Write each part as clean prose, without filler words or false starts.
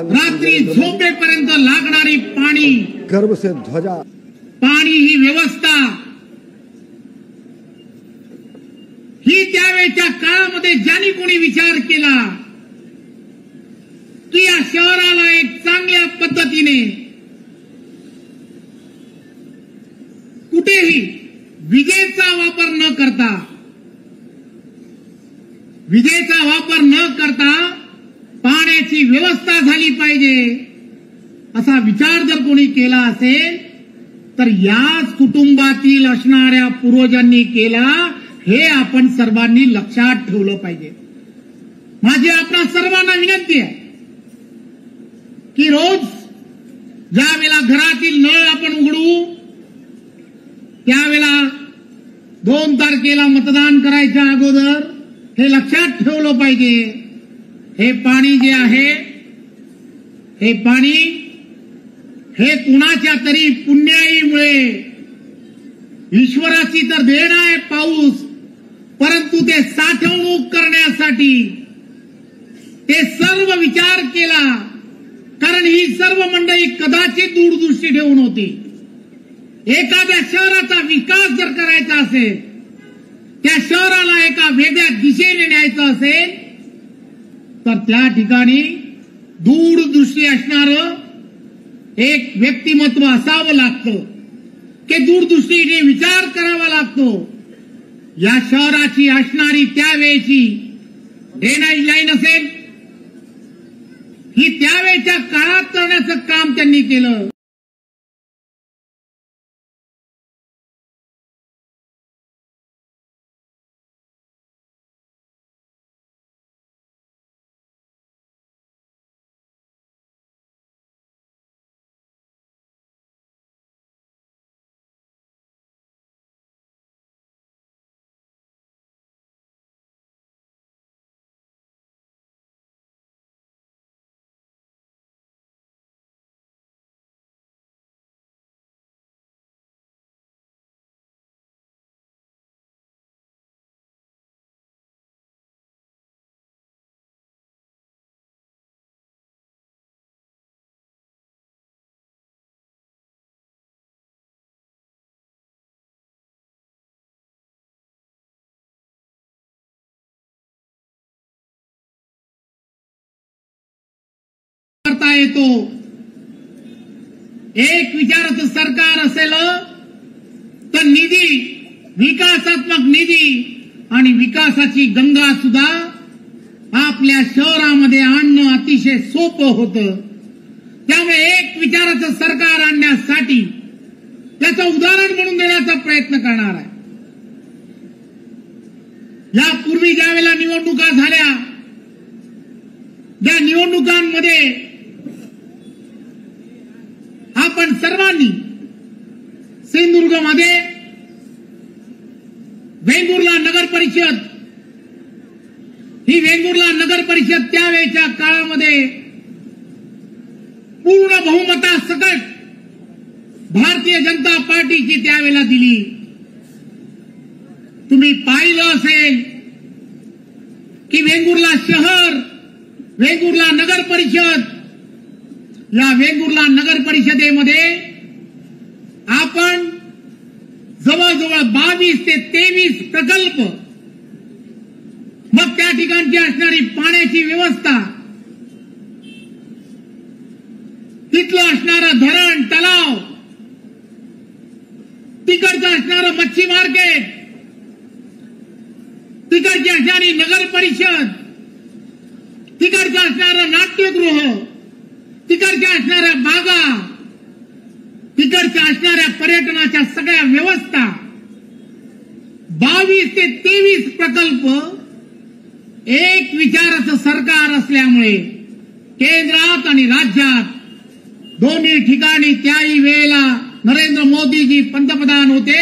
रात्री झोपेपर्यंत लागणारी पाणी, गर्भ से ध्वजा, पाणी ही व्यवस्था ही त्यावेळच्या काळामध्ये ज्यांनी कोणी विचार केला की या शहराला एक चांगल्या पद्धतीने कुठेही विजेचा वापर न करता पाण्याची व्यवस्था झाली पाहिजे असा विचार जर कोणी केला असेल तर याच कुटुंबातील असणाऱ्या पूर्वजांनी केला, हे आपण सर्वांनी लक्षात ठेवलं पाहिजे. माझी आपणा सर्वांना विनंती आहे की रोज ज्या वेळेला घरातील नळ आपण उघडू त्यावेळेला 2 तारखेला मतदान करायच्या अगोदर हे लक्षात ठेवलं पाहिजे, हे पाणी जे आहे हे पाणी हे कुणाच्या तरी पुण्याईमुळे, ईश्वराची तर देण आहे पाऊस, परंतु ते साठवणूक करण्यासाठी ते सर्व विचार केला. कारण ही सर्व मंडळी कदाचित दूरदृष्टी ठेवून होती. एखाद्या शहराचा विकास जर करायचा असेल, त्या शहराला एका वेगळ्या दिशेने न्यायचं असेल तर त्या ठिकाणी दूरदृष्टी असणारं एक व्यक्तिमत्व असावं लागतं, की दूरदृष्टीने विचार करावा लागतो. या शहराची असणारी त्यावेळची ड्रेनेज लाईन असेल, ही त्यावेळच्या काळात करण्याचं काम त्यांनी केलं. करता येतो. एक विचाराचं सरकार असेल तर निधी, विकासात्मक निधी आणि विकासाची गंगा सुद्धा आपल्या शहरामध्ये आणणं अतिशय सोपं होतं. त्यामुळे एक विचाराचं सरकार आणण्यासाठी त्याचं उदाहरण म्हणून देण्याचा प्रयत्न करणार आहे. यापूर्वी ज्या वेळेला निवडणुका झाल्या, त्या निवडणुकांमध्ये आपण सर्वांनी सिंधुदुर्गमध्ये वेंगुर्ला नगर परिषद, ही वेंगुर्ला नगर परिषद त्यावेळच्या काळामध्ये पूर्ण बहुमतासकट भारतीय जनता पार्टीची त्यावेळेला दिली. तुम्ही पाहिलं असेल की वेंगुर्ला शहर, वेंगुर्ला नगर परिषद, या वेंगुर्ला नगर परिषदेमध्ये आपण जवळजवळ 22 ते 23 प्रकल्प, मग त्या ठिकाणची असणारी पाण्याची व्यवस्था, तिथलं असणारं धरण, तलाव, तिकडचं असणारं मच्छी मार्केट, तिकडची असणारी नगर परिषद, तिकडचं असणारं नाट्यगृह, तिकडच्या असणाऱ्या बागा, तिकडच्या असणाऱ्या पर्यटनाच्या सगळ्या व्यवस्था, 22 ते 23 प्रकल्प एक विचाराचं सरकार असल्यामुळे केंद्रात आणि राज्यात दोन्ही ठिकाणी त्याही वेळेला नरेंद्र मोदीजी पंतप्रधान होते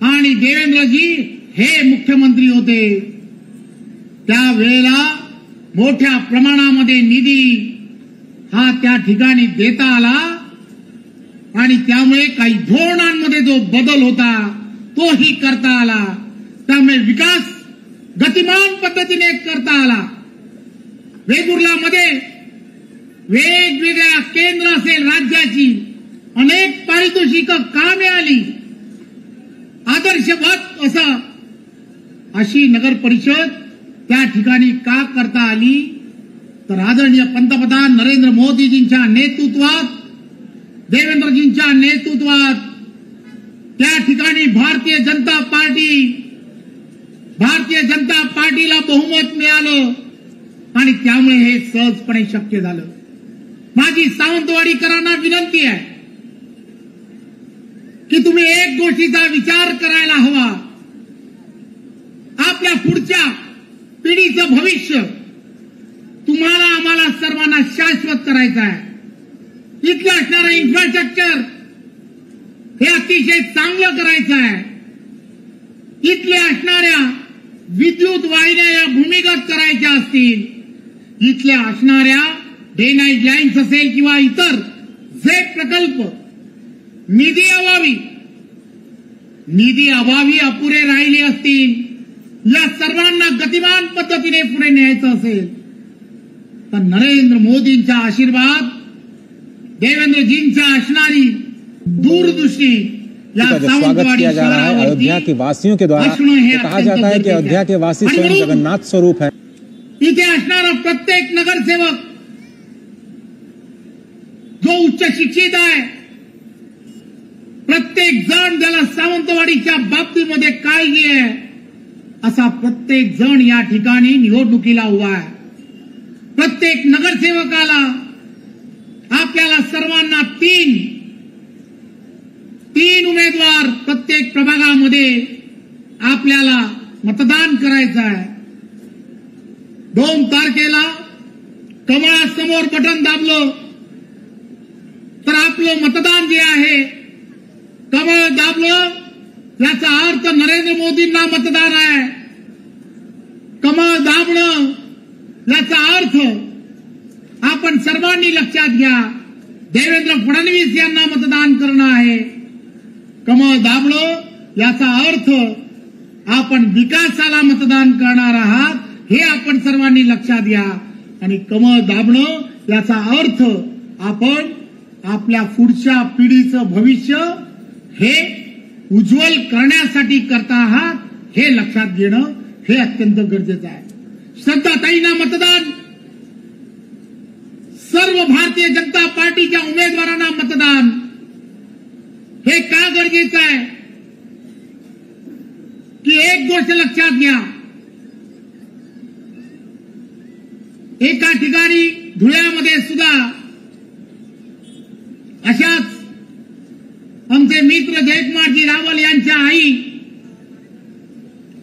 आणि देवेंद्रजी हे मुख्यमंत्री होते. त्यावेळेला मोठ्या प्रमाणामध्ये निधी हा त्या ठिकाणी देता आला आणि त्यामुळे काही धोरणांमध्ये जो बदल होता तोही करता आला. त्यामुळे विकास गतिमान पद्धतीने करता आला. वेंगुर्लामध्ये वेगवेगळ्या केंद्र असेल राज्याची अनेक पारितोषिकं का मिळाली, आदर्शवत असं अशी नगर परिषद त्या ठिकाणी का करता आली, तर आदरणीय पंतप्रधान नरेंद्र मोदीजींच्या नेतृत्वात, देवेंद्रजींच्या नेतृत्वात त्या ठिकाणी भारतीय जनता पार्टीला बहुमत मिळालं आणि त्यामुळे हे सहजपणे शक्य झालं. माझी सावंतवाडीकरांना विनंती आहे की तुम्ही एक गोष्टीचा विचार करायला हवा. आपल्या पुढच्या पिढीचं भविष्य तुम्हाला आम्हाला सर्वांना शाश्वत करायचं आहे. इथलं असणारं इन्फ्रास्ट्रक्चर हे अतिशय चांगलं करायचं आहे. इथल्या असणाऱ्या विद्युत वाहिन्या या भूमिगत करायच्या असतील, इथल्या असणाऱ्या डे नाईट लाईन्स असेल किंवा इतर जे प्रकल्प निधी अभावी अपुरे राहिले असतील, या सर्वांना गतिमान पद्धतीने पुढे न्यायचं असेल तर नरेंद्र मोदींचा आशीर्वाद, देवेंद्रजींच्या असणारी दूरदृष्टी या सावंतवाडी शहरावरती अयोध्या के वासियों के द्वारा कहा जाता है कि अयोध्या के वासी स्वयं जगन्नाथ स्वरूप है. इथे असणारा प्रत्येक नगरसेवक जो उच्च शिक्षित आहे, प्रत्येक जण ज्याला सावंतवाडीच्या बाबतीमध्ये काळजी आहे, असा प्रत्येक जण या ठिकाणी निवडणुकीला उभा आहे. प्रत्येक नगरसेवकाला आपल्याला सर्वांना तीन उमेदवार प्रत्येक प्रभागामध्ये आपल्याला मतदान करायचं आहे. 2 तारखेला कमळासमोर बटन दाबलं तर आपलं मतदान जे आहे, कमळ दाबलं याचा अर्थ नरेंद्र मोदींना मतदान आहे. कमळ दाबणं याचा अर्थ आपण सर्वांनी लक्षात घ्या, देवेंद्र फडणवीस यांना मतदान करणं आहे. कमळ दाबणं याचा अर्थ आपण विकासाला मतदान करणार आहात, हे आपण सर्वांनी लक्षात घ्या. आणि कमळ दाबणं याचा अर्थ आपण आपल्या पुढच्या पिढीचं भविष्य हे उज्ज्वल करण्यासाठी करता आहात, हे लक्षात घेणं हे अत्यंत गरजेचं आहे. श्रद्धाताईंना मतदान, सर्व भारतीय जनता पार्टीच्या उमेदवारांना मतदान, हे का गरजेचं आहे की एक गोष्ट लक्षात घ्या, एका ठिकाणी धुळ्यामध्ये सुद्धा अशाच आमचे मित्र जयकुमारजी रावल यांच्या आई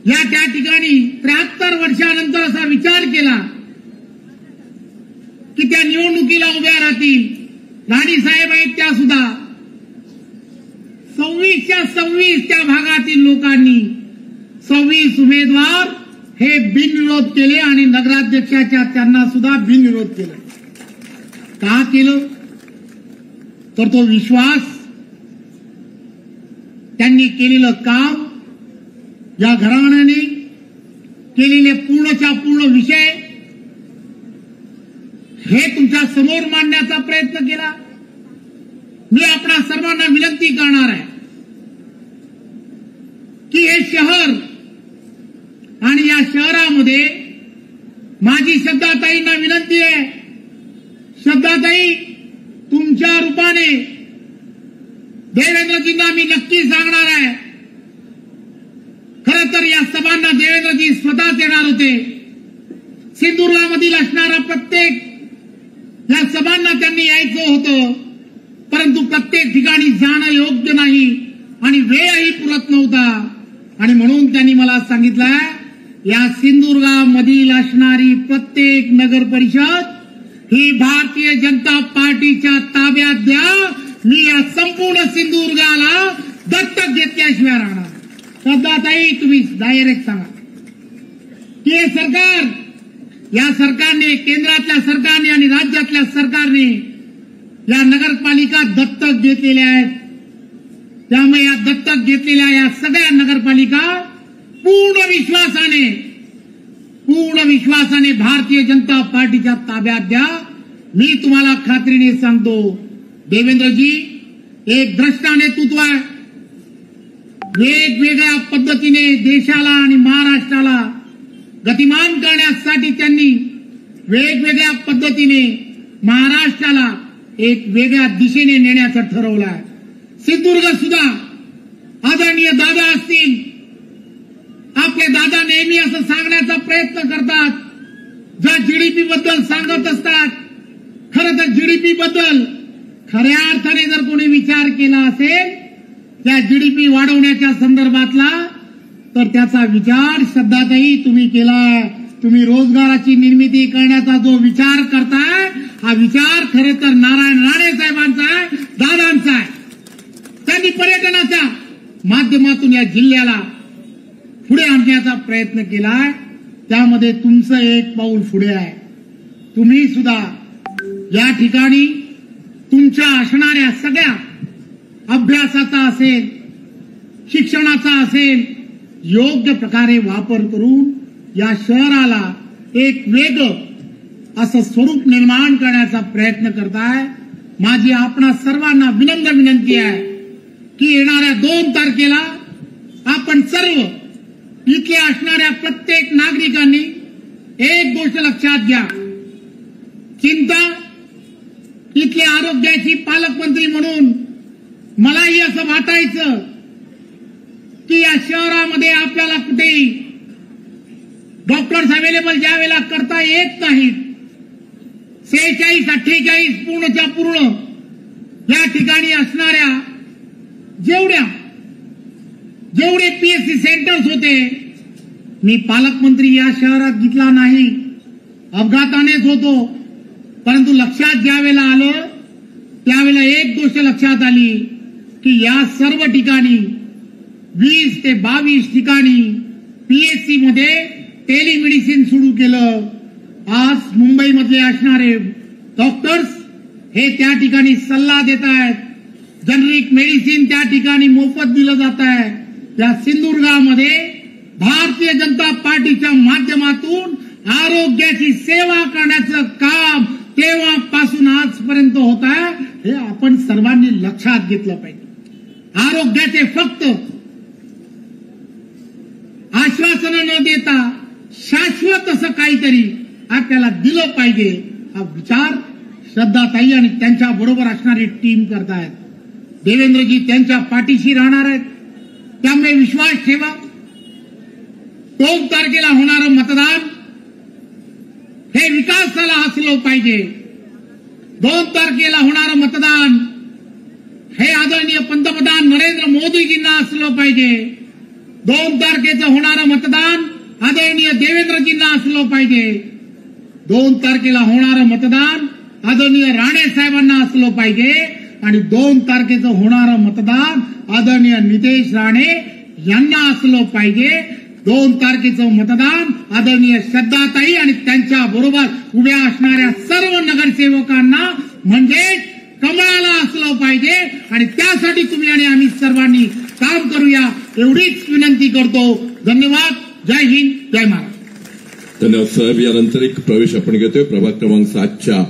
या त्या ठिकाणी 73 वर्षानंतर असा विचार केला की त्या निवडणुकीला उभ्या राहतील. राणी साहेब आहेत त्या सुद्धा 26च्या 26 त्या भागातील लोकांनी 26 उमेदवार हे बिनविरोध केले आणि नगराध्यक्षाच्या त्यांना सुद्धा बिनविरोध केला. का केलं तर तो विश्वास, त्यांनी केलेलं काम, या घराण्याने केलेले पूर्णच्या पूर्ण विषय हे तुमच्या समोर मांडण्याचा प्रयत्न केला. मी आपणा सर्वांना विनंती करणार आहे की हे शहर आणि या शहरामध्ये माझी श्रद्धाताईंना विनंती आहे, श्रद्धाताई तुमच्या रूपाने देवेंद्रजींना मी नक्की सांगणार आहे. खरं तर या सभांना देवेंद्रजी स्वतःच येणार होते. सिंधुदुर्गामधील असणारा प्रत्येक या सभांना त्यांनी यायचं होतं, परंतु प्रत्येक ठिकाणी जाणं योग्य नाही आणि वेळही पुरत नव्हता. आणि म्हणून त्यांनी मला सांगितलं, या सिंधुदुर्गामधील असणारी प्रत्येक नगर परिषद ही भारतीय जनता पार्टीच्या ताब्यात द्या. मी या संपूर्ण सिंधुदुर्गाला दत्तक घेतल्याशिवाय राहणार. श्रद्धाताई तुम्ही डायरेक्ट सांगा की हे सरकार, या सरकारने, केंद्रातल्या सरकारने आणि राज्यातल्या सरकारने या नगरपालिका दत्तक घेतलेल्या आहेत. त्यामुळे या दत्तक घेतलेल्या या सगळ्या नगरपालिका पूर्ण विश्वासाने भारतीय जनता पार्टीच्या ताब्यात द्या. मी तुम्हाला खात्रीने सांगतो, देवेंद्रजी एक द्रष्टा नेतृत्व आहे. वेगवेगळ्या पद्धतीने देशाला आणि महाराष्ट्राला गतिमान करण्यासाठी त्यांनी वेगवेगळ्या पद्धतीने महाराष्ट्राला एक वेगळ्या दिशेने नेण्याचं ठरवलं आहे. सिंधुदुर्ग सुद्धा आदरणीय दादा असतील, आपले दादा नेहमी असं सांगण्याचा प्रयत्न करतात, ज्या जीडीपी बद्दल सांगत असतात. खरं तर जीडीपी बद्दल खऱ्या अर्थाने जर कोणी विचार केला असेल त्या जीडीपी वाढवण्याच्या संदर्भातला, तर त्याचा विचार श्रद्धाताई तुम्ही केलाय. तुम्ही रोजगाराची निर्मिती करण्याचा जो विचार करताय, हा विचार खरे तर नारायण राणे साहेबांचा आहे, दादांचा आहे. त्यांनी पर्यटनाच्या माध्यमातून या जिल्ह्याला पुढे आणण्याचा प्रयत्न केलाय. त्यामध्ये तुमचं एक पाऊल पुढे आहे. तुम्ही सुद्धा या ठिकाणी तुमच्या असणाऱ्या सगळ्या अभ्यासाचा असेल, शिक्षणाचा असेल, योग्य प्रकारे वापर करून या शहराला एक वेगळं असं स्वरूप निर्माण करण्याचा प्रयत्न करताय. माझी आपणा सर्वांना विनम्र विनंती आहे की येणाऱ्या 2 तारखेला आपण सर्व इथे असणाऱ्या प्रत्येक नागरिकांनी एक गोष्ट लक्षात घ्या. चिंता इथल्या आरोग्याची पालकमंत्री म्हणून मलाही असं वाटायचं की या शहरामध्ये आपल्याला कुठेही डॉक्टर्स अवेलेबल ज्यावेळेला करता येत नाहीत, 46-48 पूर्णच्या पूर्ण या ठिकाणी असणाऱ्या जेवढे पीएससी सेंटर्स होते, मी पालकमंत्री या शहरात घेतला नाही, अपघातानेच होतो. परंतु लक्षात ज्यावेळेला आलं त्यावेळेला एक गोष्ट लक्षात आली की या सर्व ठिकाणी 20 ते 22 ठिकाणी पीएससी मध्ये टेलिमेडिसिन सुरू केलं. आज मुंबईमधले असणारे डॉक्टर्स हे त्या ठिकाणी सल्ला देत आहेत. जनरिक मेडिसिन त्या ठिकाणी मोफत दिलं जात आहे. त्या सिंधुदुर्गामध्ये भारतीय जनता पार्टीच्या माध्यमातून आरोग्याची सेवा करण्याचं काम तेव्हापासून आजपर्यंत होत आहे. हे आपण सर्वांनी लक्षात घेतलं पाहिजे. आरोग्याचे फक्त आश्वासनं न देता शाश्वत असं काहीतरी आपल्याला दिलं पाहिजे, हा विचार श्रद्धाताई आणि त्यांच्या बरोबर असणारी टीम करतायत. देवेंद्रजी त्यांच्या पाठीशी राहणार आहेत, त्यामुळे विश्वास ठेवा. 2 तारखेला होणारं मतदान हे विकासाला असलं पाहिजे. 2 तारखेला होणारं मतदान हे आदरणीय पंतप्रधान नरेंद्र मोदीजींना असलं पाहिजे. 2 तारखेचं होणारं मतदान आदरणीय देवेंद्रजींना असलं पाहिजे. 2 तारखेला होणारं मतदान आदरणीय राणे साहेबांना असलं पाहिजे. आणि 2 तारखेचं होणारं मतदान आदरणीय नितेश राणे यांना असलं पाहिजे. 2 तारखेचं मतदान आदरणीय श्रद्धाताई आणि त्यांच्या बरोबर उभ्या असणाऱ्या सर्व नगरसेवकांना म्हणजे कमळाला असलं पाहिजे. आणि त्यासाठी तुम्ही आणि आम्ही सर्वांनी काम करूया एवढीच विनंती करतो. धन्यवाद. जय हिंद, जय महाराष्ट्र. धन्यवाद साहेब. यानंतर एक प्रवेश आपण घेतोय प्रभाग क्रमांक 7च्या